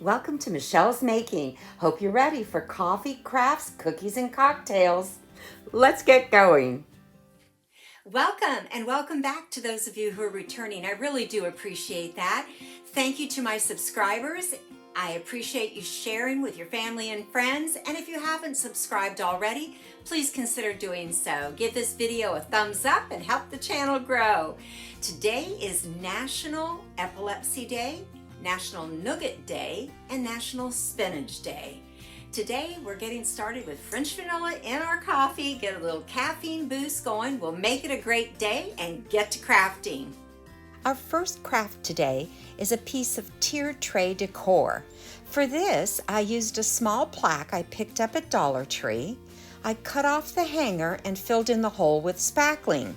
Welcome to Michelle's Making. Hope you're ready for coffee, crafts, cookies, and cocktails. Let's get going. Welcome and welcome back to those of you who are returning. I really do appreciate that. Thank you to my subscribers. I appreciate you sharing with your family and friends. And if you haven't subscribed already, please consider doing so. Give this video a thumbs up and help the channel grow. Today is National Epilepsy Day, National Nougat Day, and National Spinach Day. Today, we're getting started with French vanilla in our coffee, get a little caffeine boost going. We'll make it a great day and get to crafting. Our first craft today is a piece of tiered tray decor. For this, I used a small plaque I picked up at Dollar Tree. I cut off the hanger and filled in the hole with spackling.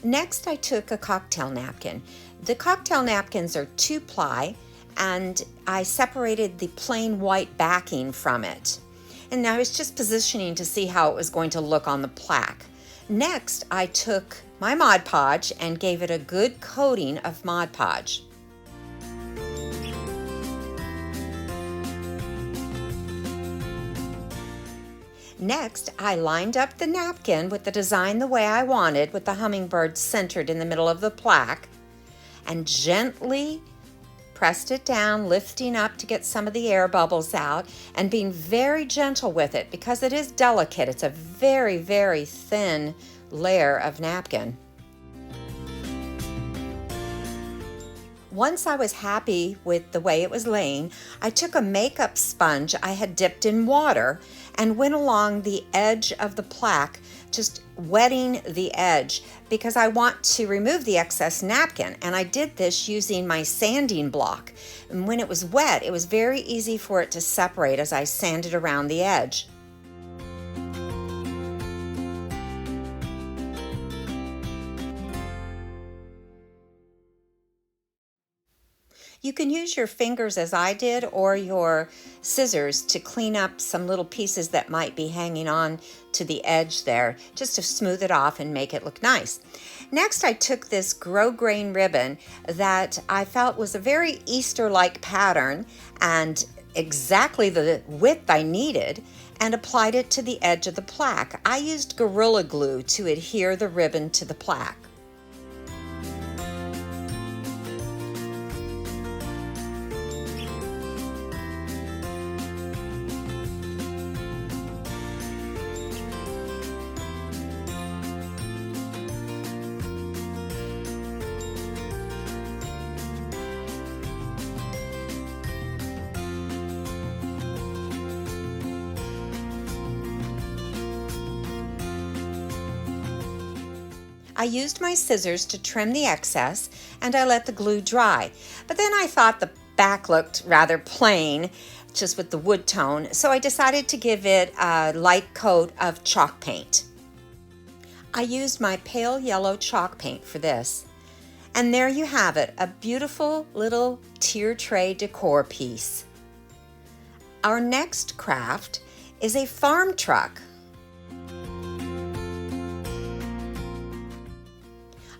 Next, I took a cocktail napkin. The cocktail napkins are 2-ply, and I separated the plain white backing from it. And I was just positioning to see how it was going to look on the plaque. Next, I took my Mod Podge and gave it a good coating of Mod Podge. Next, I lined up the napkin with the design the way I wanted, with the hummingbird centered in the middle of the plaque, and gently pressed it down, lifting up to get some of the air bubbles out, and being very gentle with it because it is delicate. It's a very, very thin layer of napkin. Once I was happy with the way it was laying, I took a makeup sponge I had dipped in water and went along the edge of the plaque, just wetting the edge because I want to remove the excess napkin. And I did this using my sanding block. And when it was wet, it was very easy for it to separate as I sanded around the edge. You can use your fingers as I did, or your scissors to clean up some little pieces that might be hanging on to the edge there, just to smooth it off and make it look nice. Next, I took this grosgrain ribbon that I felt was a very Easter-like pattern and exactly the width I needed, and applied it to the edge of the plaque. I used Gorilla Glue to adhere the ribbon to the plaque. I used my scissors to trim the excess, and I let the glue dry. But then I thought the back looked rather plain, just with the wood tone, so I decided to give it a light coat of chalk paint. I used my pale yellow chalk paint for this. And there you have it, a beautiful little tier tray decor piece. Our next craft is a farm truck.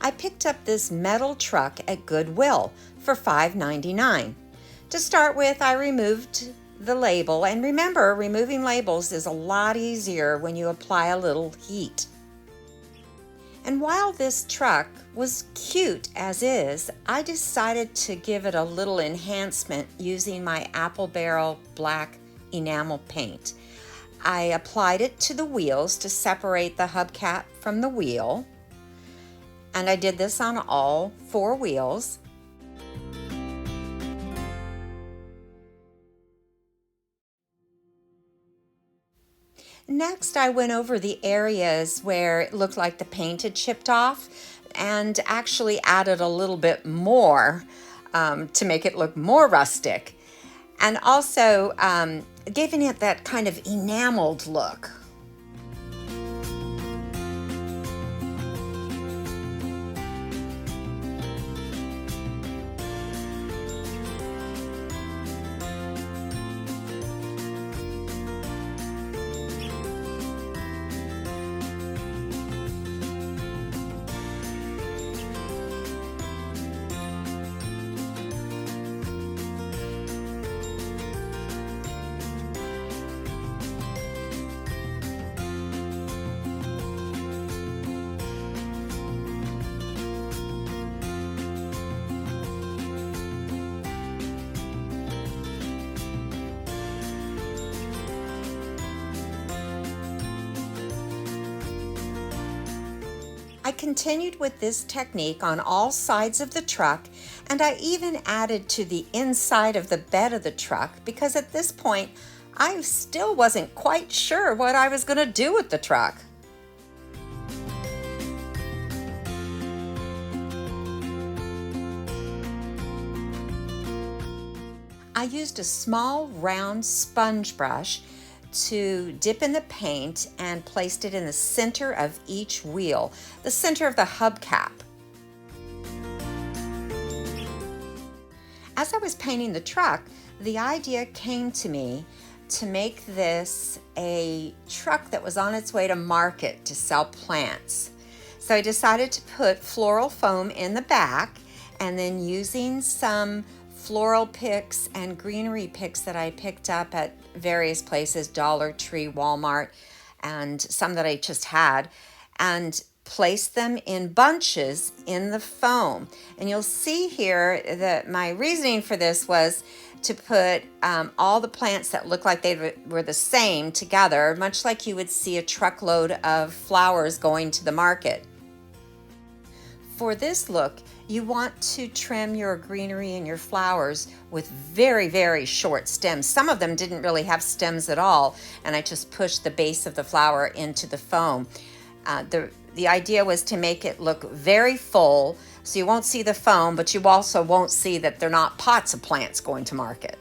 I picked up this metal truck at Goodwill for $5.99. To start with, I removed the label, and remember, removing labels is a lot easier when you apply a little heat. And while this truck was cute as is, I decided to give it a little enhancement using my apple barrel black enamel paint. I applied it to the wheels to separate the hubcap from the wheel. And I did this on all 4 wheels. Next, I went over the areas where it looked like the paint had chipped off and actually added a little bit more to make it look more rustic. And also giving it that kind of enameled look. continued with this technique on all sides of the truck, and I even added to the inside of the bed of the truck because at this point I still wasn't quite sure what I was going to do with the truck. I used a small round sponge brush to dip in the paint and placed it in the center of each wheel, the center of the hubcap. As I was painting the truck, the idea came to me to make this a truck that was on its way to market to sell plants. So I decided to put floral foam in the back, and then using some floral picks and greenery picks that I picked up at various places, Dollar Tree, Walmart, and some that I just had, and place them in bunches in the foam. And you'll see here that my reasoning for this was to put all the plants that look like they were the same together, much like you would see a truckload of flowers going to the market. For this look, you want to trim your greenery and your flowers with very, very short stems. Some of them didn't really have stems at all, and I just pushed the base of the flower into the foam. The idea was to make it look very full, so you won't see the foam, but you also won't see that they're not pots of plants going to market.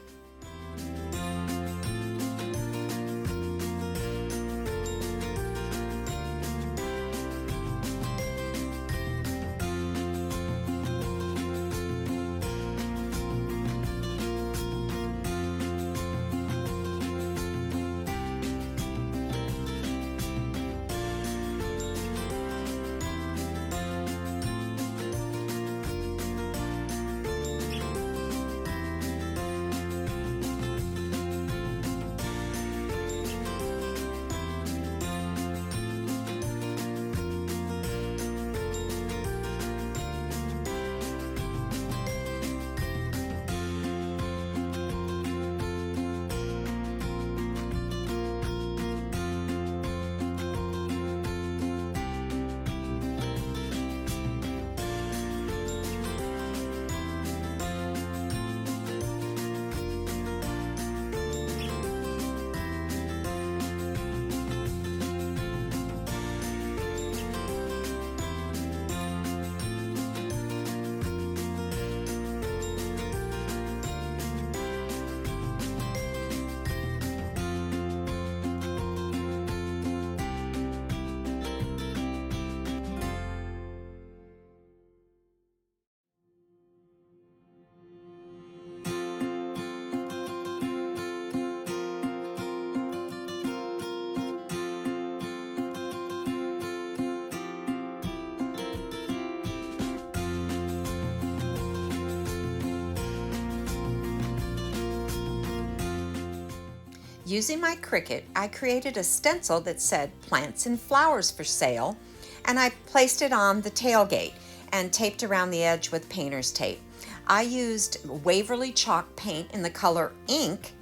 Using my Cricut, I created a stencil that said plants and flowers for sale, and I placed it on the tailgate and taped around the edge with painter's tape. I used Waverly chalk paint in the color ink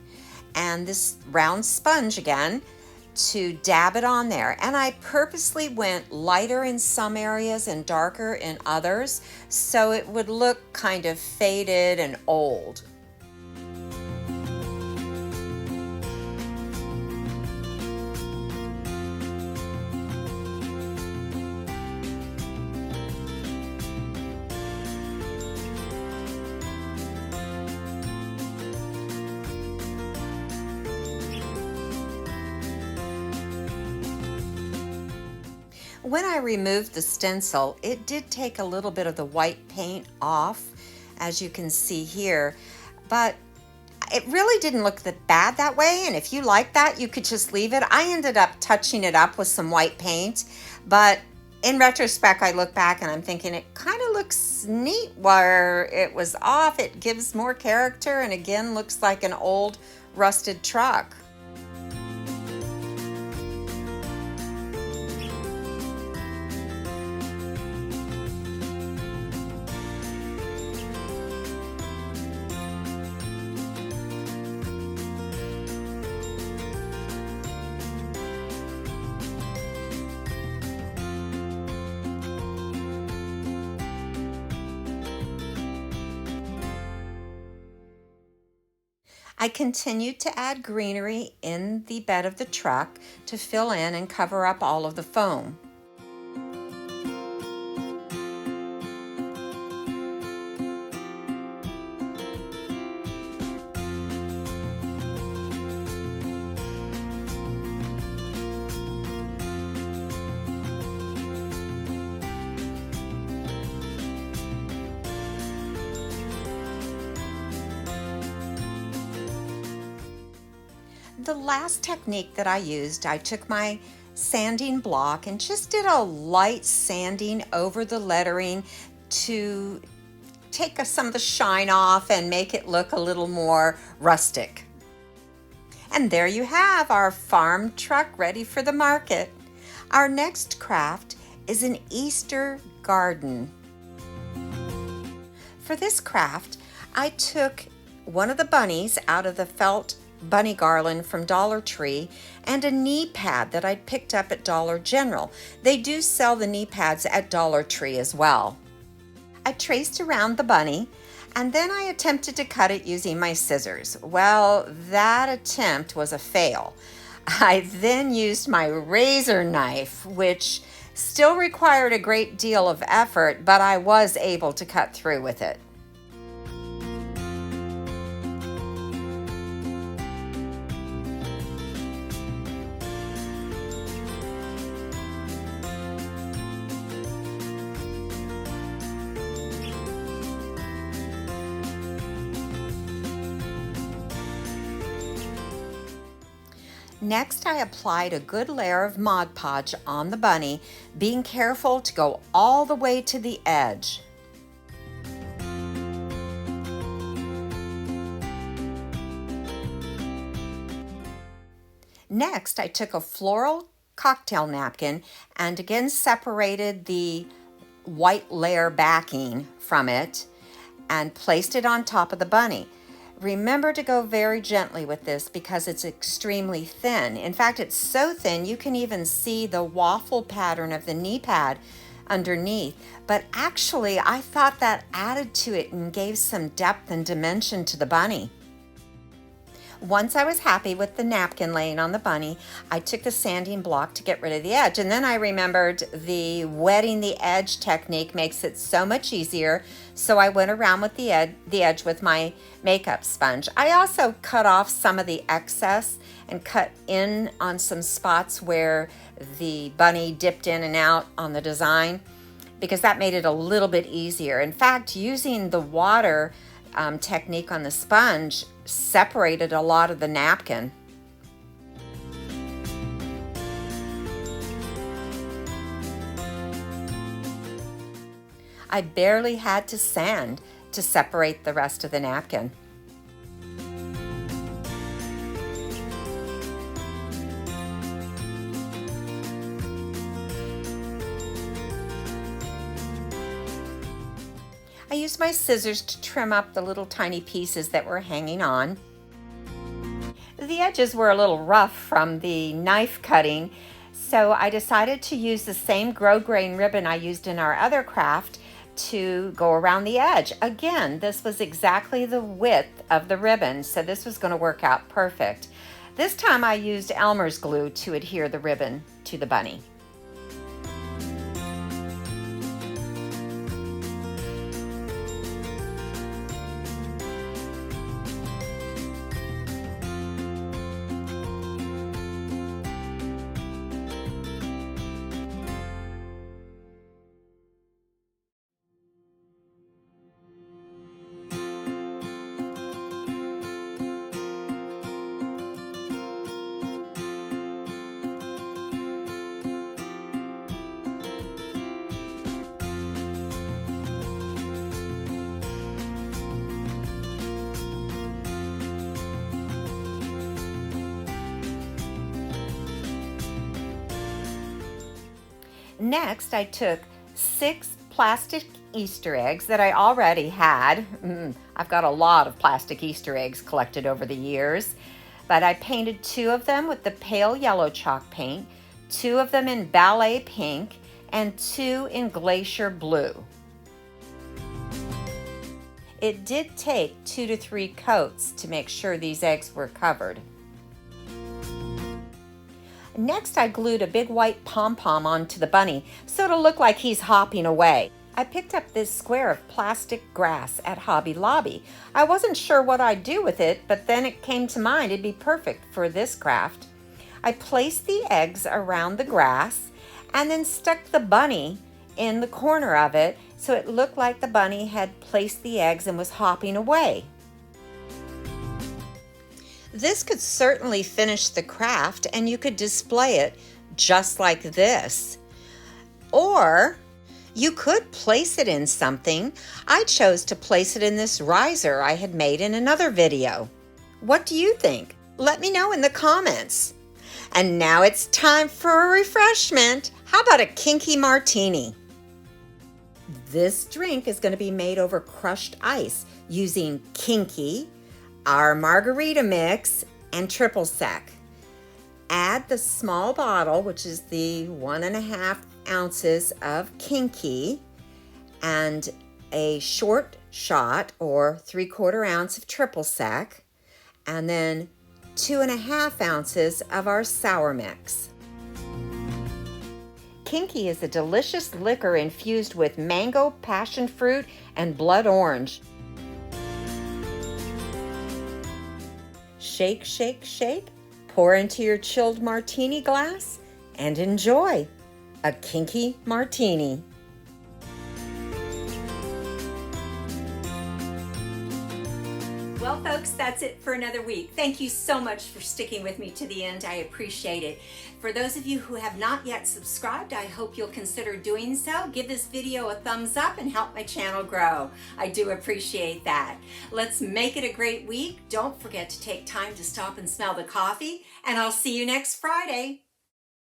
and this round sponge again to dab it on there. And I purposely went lighter in some areas and darker in others so it would look kind of faded and old. When I removed the stencil, it did take a little bit of the white paint off, as you can see here, but it really didn't look that bad that way, and if you like that, you could just leave it. I ended up touching it up with some white paint, but in retrospect, I look back and I'm thinking it kind of looks neat where it was off. It gives more character and again looks like an old rusted truck. I continued to add greenery in the bed of the truck to fill in and cover up all of the foam. The last technique that I used, I took my sanding block and just did a light sanding over the lettering to take some of the shine off and make it look a little more rustic. And there you have our farm truck ready for the market. Our next craft is an Easter garden. For this craft, I took one of the bunnies out of the felt bunny garland from Dollar Tree and a knee pad that I'd picked up at Dollar General. They do sell the knee pads at Dollar Tree as well. I traced around the bunny and then I attempted to cut it using my scissors. Well, that attempt was a fail. I then used my razor knife, which still required a great deal of effort, but I was able to cut through with it. Next, I applied a good layer of Mod Podge on the bunny, being careful to go all the way to the edge. Next, I took a floral cocktail napkin and again separated the white layer backing from it and placed it on top of the bunny. Remember to go very gently with this because it's extremely thin. In fact, it's so thin you can even see the waffle pattern of the knee pad underneath. But actually, I thought that added to it and gave some depth and dimension to the bunny. Once I was happy with the napkin laying on the bunny, I took the sanding block to get rid of the edge. And then I remembered the wetting the edge technique makes it so much easier. So I went around with the edge with my makeup sponge. I also cut off some of the excess and cut in on some spots where the bunny dipped in and out on the design because that made it a little bit easier. In fact, using the water technique on the sponge separated a lot of the napkin. I barely had to sand to separate the rest of the napkin. I used my scissors to trim up the little tiny pieces that were hanging on. The edges were a little rough from the knife cutting, so I decided to use the same grosgrain ribbon I used in our other craft to go around the edge. Again, this was exactly the width of the ribbon, so this was going to work out perfect. This time I used Elmer's glue to adhere the ribbon to the bunny. Next, I took 6 plastic Easter eggs that I already had. I've got a lot of plastic Easter eggs collected over the years, but I painted 2 of them with the pale yellow chalk paint, 2 of them in ballet pink, and 2 in glacier blue. it did take 2 to 3 coats to make sure these eggs were covered. Next, I glued a big white pom-pom onto the bunny so it'll look like he's hopping away. I picked up this square of plastic grass at Hobby Lobby. I wasn't sure what I'd do with it, but then it came to mind it'd be perfect for this craft. I placed the eggs around the grass and then stuck the bunny in the corner of it so it looked like the bunny had placed the eggs and was hopping away. This could certainly finish the craft, and you could display it just like this. Or you could place it in something. I chose to place it in this riser I had made in another video. What do you think? Let me know in the comments. And now it's time for a refreshment. How about a Kinky Martini? This drink is going to be made over crushed ice using Kinky, our margarita mix, and triple sec. Add the small bottle, which is the 1.5 ounces of Kinky, and a short shot or 3/4 ounce of triple sec, and then 2.5 ounces of our sour mix. Kinky is a delicious liquor infused with mango, passion fruit, and blood orange. Shake, shake, shake, pour into your chilled martini glass, and enjoy a Kinky Martini. Well, folks, that's it for another week. Thank you so much for sticking with me to the end. I appreciate it. For those of you who have not yet subscribed, I hope you'll consider doing so. Give this video a thumbs up and help my channel grow. I do appreciate that. Let's make it a great week. Don't forget to take time to stop and smell the coffee, and I'll see you next Friday.